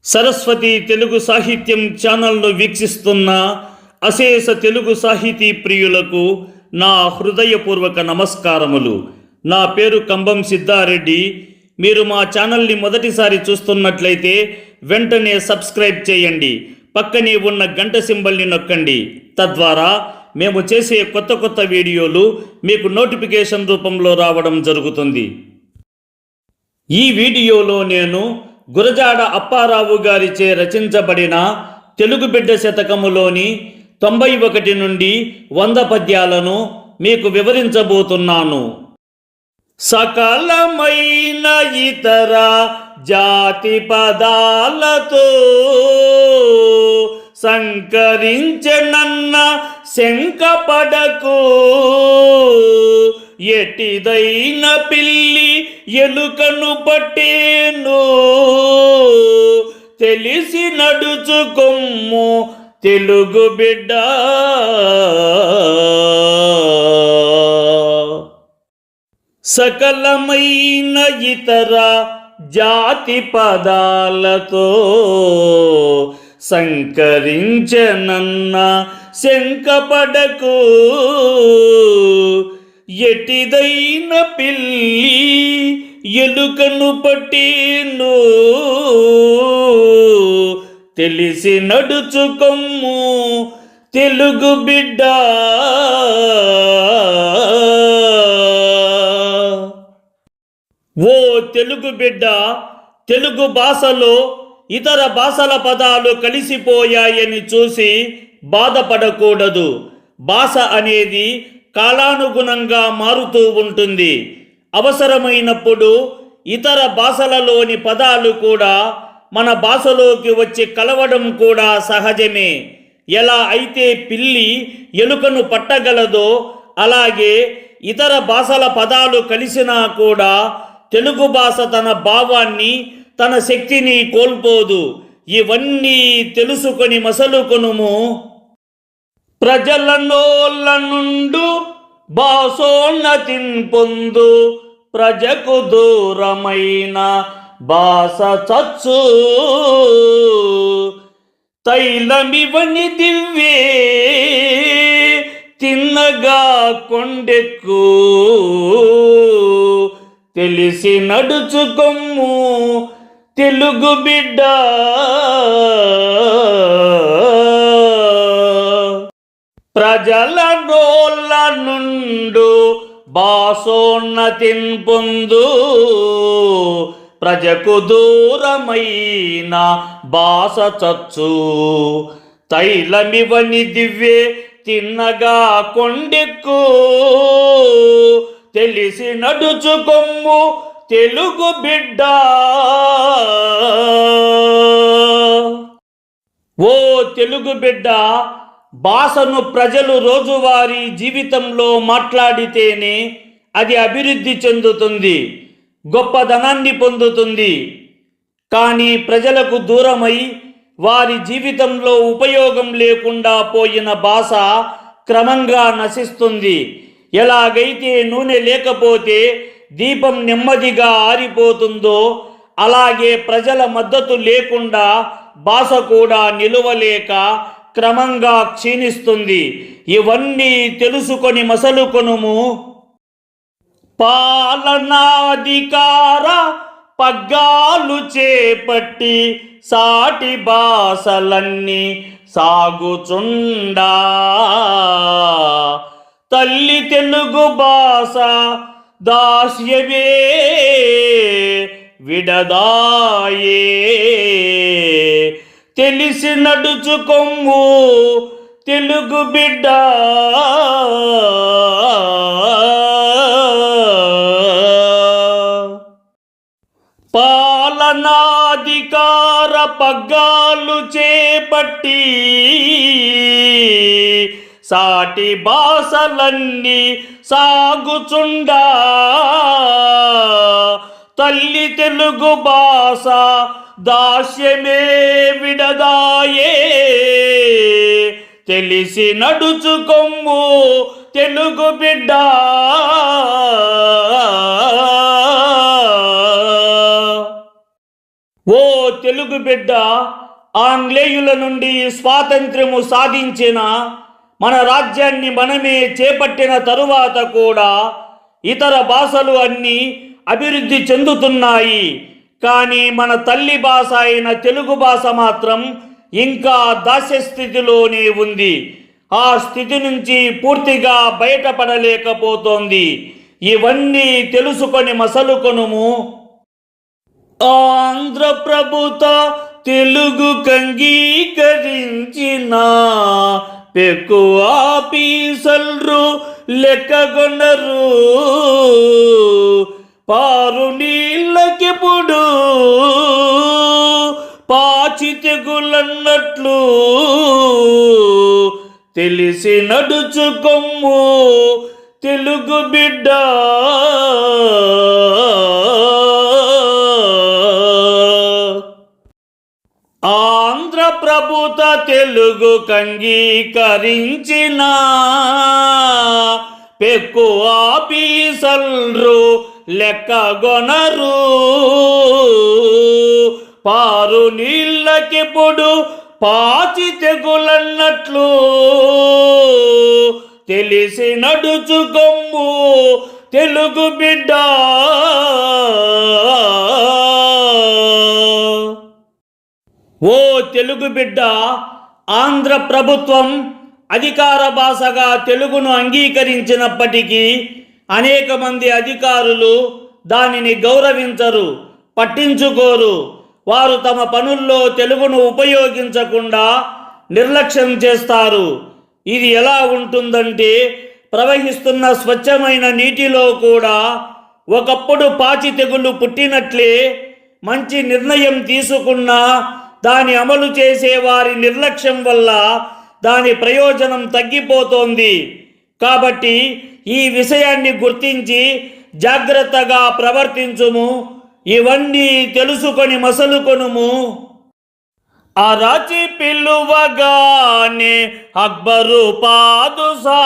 సరస్వతి తెలుగు సాహిత్యం ఛానల్ను వీక్షిస్తున్న అశేష తెలుగు సాహితీ ప్రియులకు నా హృదయపూర్వక నమస్కారములు. నా పేరు కంబం సిద్ధారెడ్డి. మీరు మా ఛానల్ని మొదటిసారి చూస్తున్నట్లయితే వెంటనే సబ్స్క్రైబ్ చేయండి. పక్కనే ఉన్న గంట సింబల్ని నొక్కండి. తద్వారా మేము చేసే కొత్త వీడియోలు మీకు నోటిఫికేషన్ రూపంలో రావడం జరుగుతుంది. ఈ వీడియోలో నేను గురజాడ అప్పారావు గారిచే రచించబడిన తెలుగు బిడ్డ శతకములోని 91 నుండి 100 పద్యాలను మీకు వివరించబోతున్నాను. సకలమైన ఇతర జాతి పదాలతో సంకరించనన్న శంకపడకు, ఎటిదైన పిల్లి ఎలుకను పట్టేను, తెలిసి నడుచుకొమ్ము తెలుగు బిడ్డ. సకలమైన ఇతర జాతి పదాలతో సంకరించనన్న శంకపడకు, ఎటిదైన పిల్లి ఎలుకను పట్టేను, తెలిసి నడుచుకొమ్ము తెలుగు బిడ్డ. ఓ తెలుగు బిడ్డ, తెలుగు భాషలో ఇతర భాషల పదాలు కలిసిపోయాయని చూసి బాధపడకూడదు. భాష అనేది కాలానుగుణంగా మారుతూ ఉంటుంది. అవసరమైనప్పుడు ఇతర భాషలలోని పదాలు కూడా మన భాషలోకి వచ్చి కలవడం కూడా సహజమే. ఎలా అయితే పిల్లి ఎలుకను పట్టగలదో, అలాగే ఇతర భాషల పదాలు కలిసినా కూడా తెలుగు భాష తన భావాన్ని, తన శక్తిని కోల్పోదు. ఇవన్నీ తెలుసుకొని మసలుకొనుము. ప్రజల నోళ్ళ నుండు భాషోన్నతిన్ పొందు, ప్రజకు దూరమైన భాష చచ్చు, తైలమివని దివ్వే తిన్నగా కొండెక్కు, తెలిసి నడుచుకొమ్ము తెలుగు బిడ్డ. ప్రజల నోళ్ళ నుండు భాషోన్నతిన్ పొందు, ప్రజకు దూరమైన భాష చచ్చు, తైలమివని దివ్వే తిన్నగా కొండెక్కు, తెలిసి నడుచుకొమ్ము తెలుగు బిడ్డ. ఓ తెలుగు బిడ్డ, భాషను ప్రజలు రోజువారీ జీవితంలో మాట్లాడితేనే అది అభివృద్ధి చెందుతుంది, గొప్పదనాన్ని పొందుతుంది. కానీ ప్రజలకు దూరమై వారి జీవితంలో ఉపయోగం లేకుండా పోయిన భాష క్రమంగా నశిస్తుంది. ఎలాగైతే నూనె లేకపోతే దీపం నెమ్మదిగా ఆరిపోతుందో, అలాగే ప్రజల మద్దతు లేకుండా భాష కూడా నిలువలేక క్రమంగా క్షీణిస్తుంది. ఇవన్నీ తెలుసుకొని మసలుకొనుము. పాలనాధికార పగ్గాలు చేపట్టి సాటి భాషలన్నీ సాగుచుండా, తల్లి తెలుగు భాష దాస్యమే విడదాయే, తెలిసి నడుచుకొమ్ము తెలుగు బిడ్డ. పాలనాధికార పగ్గాలు చేపట్టి సాటి భాషలన్నీ సాగుచుండా, తల్లి తెలుగు భాష దాస్యమే విడదాయే, తెలిసి నడుచుకొమ్ము తెలుగు బిడ్డ. ఓ తెలుగు బిడ్డ, ఆంగ్లేయుల నుండి స్వాతంత్ర్యము సాధించిన మన రాజ్యాన్ని మనమే చేపట్టిన తరువాత కూడా ఇతర భాషలు అన్నీ అభివృద్ధి చెందుతున్నాయి. కానీ మన తల్లి భాష అయిన తెలుగు భాష మాత్రం ఇంకా దాస్య స్థితిలోనే ఉంది. ఆ స్థితి నుంచి పూర్తిగా బయటపడలేకపోతోంది. ఇవన్నీ తెలుసుకొని మసలుకొనుము. ఆంధ్ర ప్రభుత్వ తెలుగు కంగీకరించిన పెక్కు ఆఫీసర్లు లెక్కగొనరు. పారు నీళ్ళకిప్పుడు పాచి తెగులన్నట్లు తెలిసి నడుచుకొమ్ము తెలుగు బిడ్డ. ఆంధ్ర ప్రభుత్వ తెలుగు కంగీకరించిన పెక్కు ఆఫీసర్లు లెక్కగొనరు. పారు నీళ్ళకిప్పుడు పాచి తెగులన్నట్లు తెలిసి నడుచుకొమ్ము తెలుగు బిడ్డ. ఓ తెలుగు బిడ్డ, ఆంధ్ర ప్రభుత్వం అధికార భాషగా తెలుగును అంగీకరించినప్పటికీ అనేక మంది అధికారులు దానిని గౌరవించరు, పట్టించుకోరు. వారు తమ పనుల్లో తెలుగును ఉపయోగించకుండా నిర్లక్ష్యం చేస్తారు. ఇది ఎలా ఉంటుందంటే, ప్రవహిస్తున్న స్వచ్ఛమైన నీటిలో కూడా ఒకప్పుడు పాచి తెగులు పుట్టినట్లే మంచి నిర్ణయం తీసుకున్నా దాని అమలు చేసే వారి నిర్లక్ష్యం వల్ల దాని ప్రయోజనం తగ్గిపోతోంది. కాబట్టి ఈ విషయాన్ని గుర్తించి జాగ్రత్తగా ప్రవర్తించుము. ఇవన్నీ తెలుసుకొని మసలుకొనుము. అరచి పిలువగానే అక్బరు పాదుషా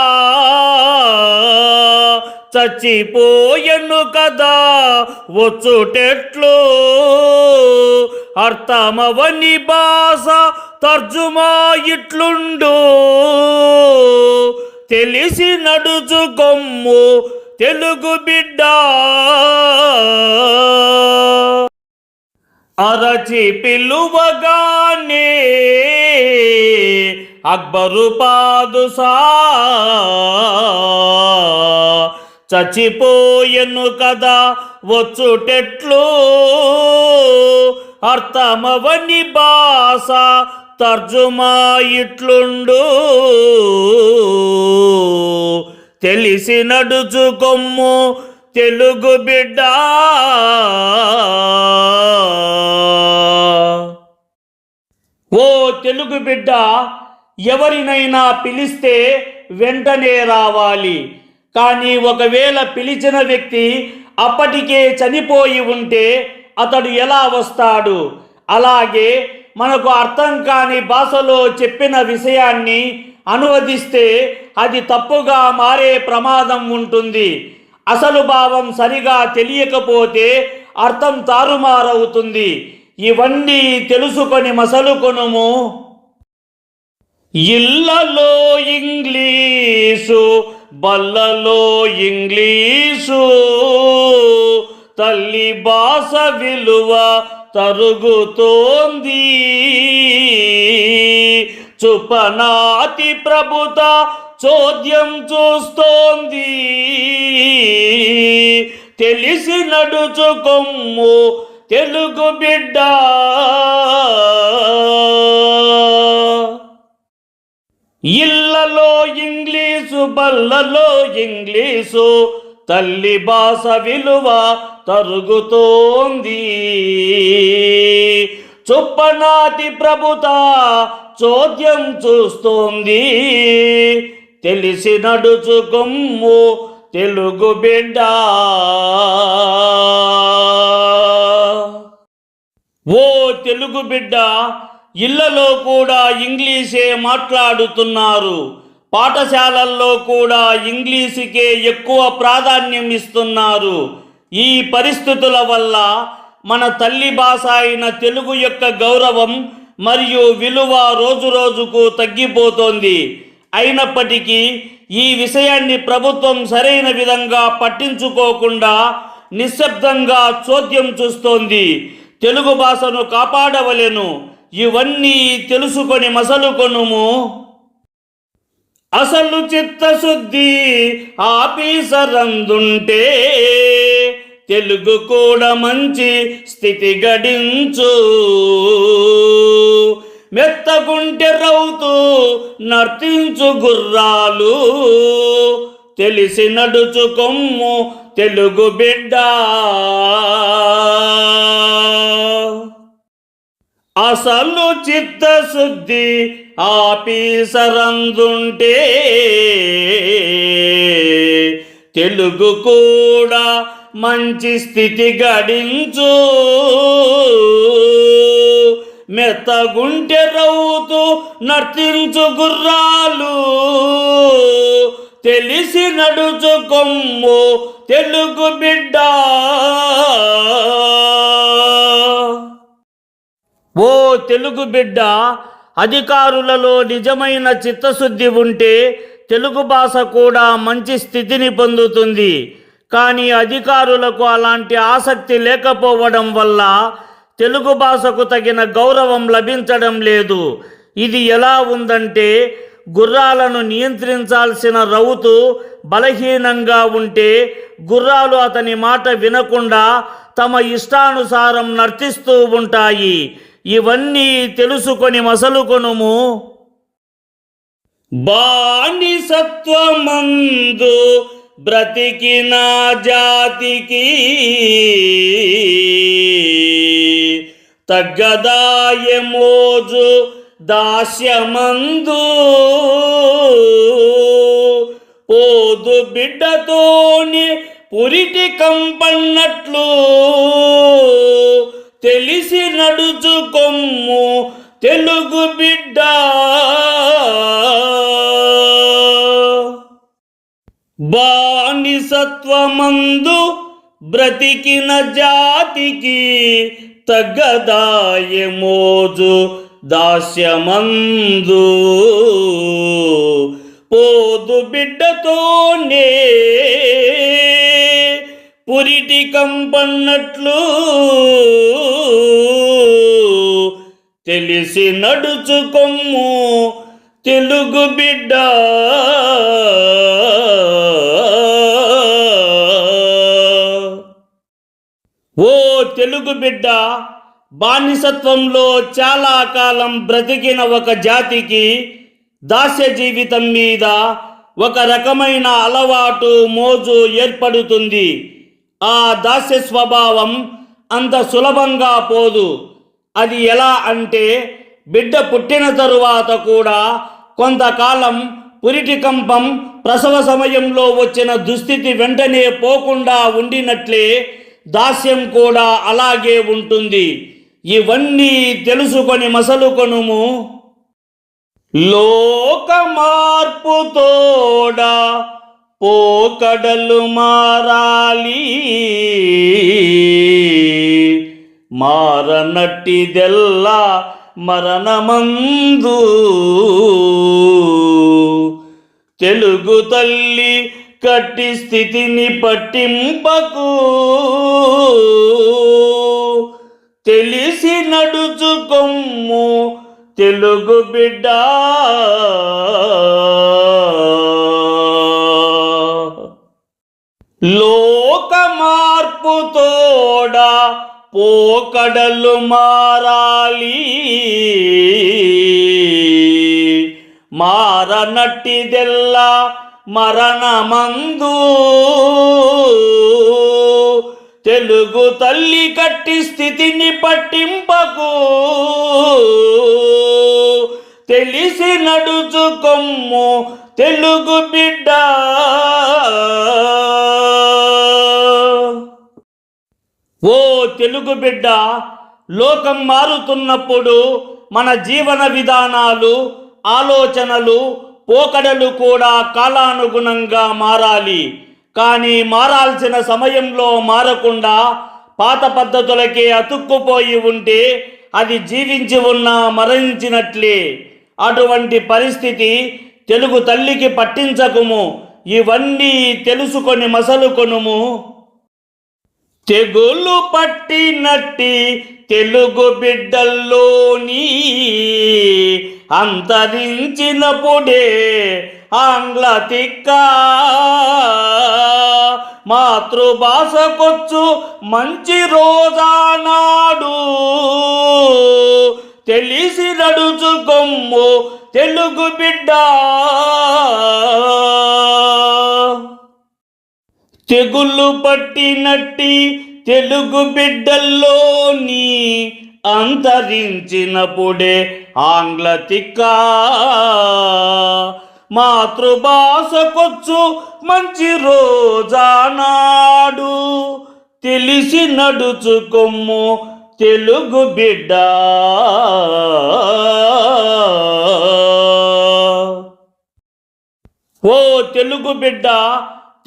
చచ్చిపోయెను కదా వచ్చుటెట్లు. అర్థమవని భాష తర్జుమా ఇట్లుండు తెలిసి నడుచుకొమ్ము తెలుగు బిడ్డ. అరచి పిలువగానే అక్బరు పాదుషా చచ్చిపోయెను కదా వచ్చుటెట్లు. అర్థమవని భాష తర్జుమా ఇట్లుండు తెలిసి నడుచుకొమ్ము తెలుగు బిడ్డ. ఓ తెలుగు బిడ్డ, ఎవరినైనా పిలిస్తే వెంటనే రావాలి. కానీ ఒకవేళ పిలిచిన వ్యక్తి అప్పటికే చనిపోయి ఉంటే అతడు ఎలా వస్తాడు? అలాగే మనకు అర్థం కాని భాషలో చెప్పిన విషయాన్ని అనువదిస్తే అది తప్పుగా మారే ప్రమాదం ఉంటుంది. అసలు భావం సరిగా తెలియకపోతే అర్థం తారుమారవుతుంది. ఇవన్నీ తెలుసుకొని మసలుకొనుము. ఇళ్ళలో ఇంగ్లీషు, బల్లలో ఇంగ్లీషు, తల్లి భాష విలువ తరుగుతోంది. చుపనాతి ప్రభుత చోద్యం చూస్తోంది తెలిసి నడుచుకొమ్ము తెలుగు బిడ్డ. ఇళ్ళలో ఇంగ్లీషు, బల్లలో ఇంగ్లీషు, తల్లి భాష విలువ తరుగుతోంది. చుప్పనాటి ప్రభుత చోద్యం చూస్తోంది తెలిసి నడుచుకొమ్ము తెలుగు బిడ్డ. ఓ తెలుగు బిడ్డ, ఇళ్లలో కూడా ఇంగ్లీషే మాట్లాడుతున్నారు. పాఠశాలల్లో కూడా ఇంగ్లీషుకే ఎక్కువ ప్రాధాన్యం ఇస్తున్నారు. ఈ పరిస్థితుల వల్ల మన తల్లి భాష అయిన తెలుగు యొక్క గౌరవం మరియు విలువ రోజురోజుకు తగ్గిపోతోంది. అయినప్పటికీ ఈ విషయాన్ని ప్రభుత్వం సరైన విధంగా పట్టించుకోకుండా నిశ్శబ్దంగా చోద్యం చూస్తోంది. తెలుగు భాషను కాపాడవలెను. ఇవన్నీ తెలుసుకొని మసలుకొనుము. అసలు చిత్తశుద్ధి ఆఫీసరందుంటే తెలుగు కూడా మంచి స్థితి గడించు. మెత్తగుంటె రౌతు నర్తించు గుర్రాలు తెలిసి నడుచు కొమ్ము తెలుగు బిడ్డ. అసలు చిత్తశుద్ధి ఆఫీసరందుంటే తెలుగు కూడా మంచి స్థితి గడించు. మెత్తగుంటె రౌతు నర్తించు గుర్రాలు తెలిసి నడుచు కొమ్ము తెలుగు బిడ్డ. ఓ తెలుగు బిడ్డ, అధికారులలో నిజమైన చిత్తశుద్ధి ఉంటే తెలుగు భాష కూడా మంచి స్థితిని పొందుతుంది. కానీ అధికారులకు అలాంటి ఆసక్తి లేకపోవడం వల్ల తెలుగు భాషకు తగిన గౌరవం లభించడం లేదు. ఇది ఎలా ఉందంటే, గుర్రాలను నియంత్రించాల్సిన రౌతు బలహీనంగా ఉంటే గుర్రాలు అతని మాట వినకుండా తమ ఇష్టానుసారం నర్తిస్తూ ఉంటాయి. ఇవన్నీ తెలుసుకొని మసలుకొనుము. బానిసత్వమందు బ్రతికిన జాతికి తగ్గదాయమోజు దాస్యమందు. పోదు బిడ్డతోని పురిటి కంపన్నట్లు తెలిసి నడుచు కొమ్ము తెలుగు బిడ్డ. బానిసత్వమందు బ్రతికిన జాతికి తగ్గదాయమోజు దాస్యమందు. పోదు బిడ్డతోనే పురిటి కంపన్నట్లు తెలిసి నడుచు కొమ్ము తెలుగు బిడ్డ. ఓ తెలుగు బిడ్డ, బానిసత్వంలో చాలా కాలం బ్రతికిన ఒక జాతికి దాస్య జీవితం మీద ఒక రకమైన అలవాటు మోజు ఏర్పడుతుంది. ఆ దాస్య స్వభావం అంత సులభంగా పోదు. అది ఎలా అంటే, బిడ్డ పుట్టిన తరువాత కూడా కొంతకాలం పురిటి కంపం, ప్రసవ సమయంలో వచ్చిన దుస్థితి వెంటనే పోకుండా ఉండినట్లే దాస్యం కూడా అలాగే ఉంటుంది. ఇవన్నీ తెలుసుకొని మసలుకొనుము. లోక మార్పుతోడ పోకడలు మారాలి. మారనట్టిదెల్లా మరణమందు. తెలుగు తల్లి కట్టి స్థితిని పట్టింపకు. తెలిసి నడుచు కొమ్ము తెలుగు బిడ్డ. లోక మార్పుతోడ పోకడలు మారాలి. మారనట్టిదెల్లా మరణమందు. తెలుగు తల్లి కట్టి స్థితిని పట్టింపకు. తెలిసి నడుచు కొమ్ము తెలుగు బిడ్డ. ఓ తెలుగు బిడ్డ, లోకం మారుతున్నప్పుడు మన జీవన విధానాలు, ఆలోచనలు, పోకడలు కూడా కాలానుగుణంగా మారాలి. కానీ మారాల్సిన సమయంలో మారకుండా పాత పద్ధతులకే అతుక్కుపోయి ఉంటే అది జీవించి ఉన్నా మరణించినట్లే. అటువంటి పరిస్థితి తెలుగు తల్లికి పట్టించకుము. ఇవన్నీ తెలుసుకొని మసలుకొనుము. తెగులు పట్టినట్టి తెలుగు బిడ్డల్లోని అంతరించినప్పుడే ఆంగ్ల తిక్క మాతృభాషకొచ్చు మంచి రోజానాడు తెలిసి నడుచుకొమ్ము తెలుగు బిడ్డ. తెగులు పట్టినట్టి తెలుగు బిడ్డల్లోని అంతరించినప్పుడే ఆంగ్ల తిక్క మాతృభాషకొచ్చు మంచి రోజానాడు తెలిసి నడుచుకొమ్ము తెలుగు బిడ్డ. ఓ తెలుగు బిడ్డ,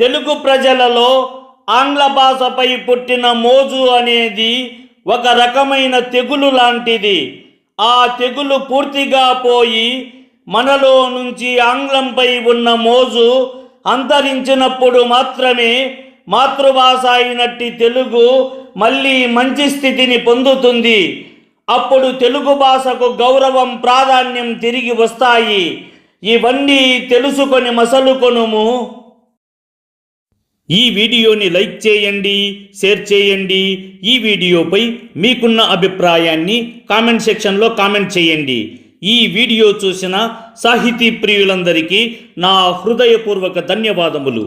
తెలుగు ప్రజలలో ఆంగ్ల భాషపై పుట్టిన మోజు అనేది ఒక రకమైన తెగులు లాంటిది. ఆ తెగులు పూర్తిగా పోయి మనలో నుంచి ఆంగ్లంపై ఉన్న మోజు అంతరించినప్పుడు మాత్రమే మాతృభాష అయినట్టి తెలుగు మళ్ళీ మంచి స్థితిని పొందుతుంది. అప్పుడు తెలుగు భాషకు గౌరవం, ప్రాధాన్యం తిరిగి వస్తాయి. ఇవన్నీ తెలుసుకొని మసలుకొనుము. ఈ వీడియోని లైక్ చేయండి, షేర్ చేయండి. ఈ వీడియోపై మీకున్న అభిప్రాయాన్ని కామెంట్ సెక్షన్లో కామెంట్ చేయండి. ఈ వీడియో చూసిన సాహితీ ప్రియులందరికీ నా హృదయపూర్వక ధన్యవాదములు.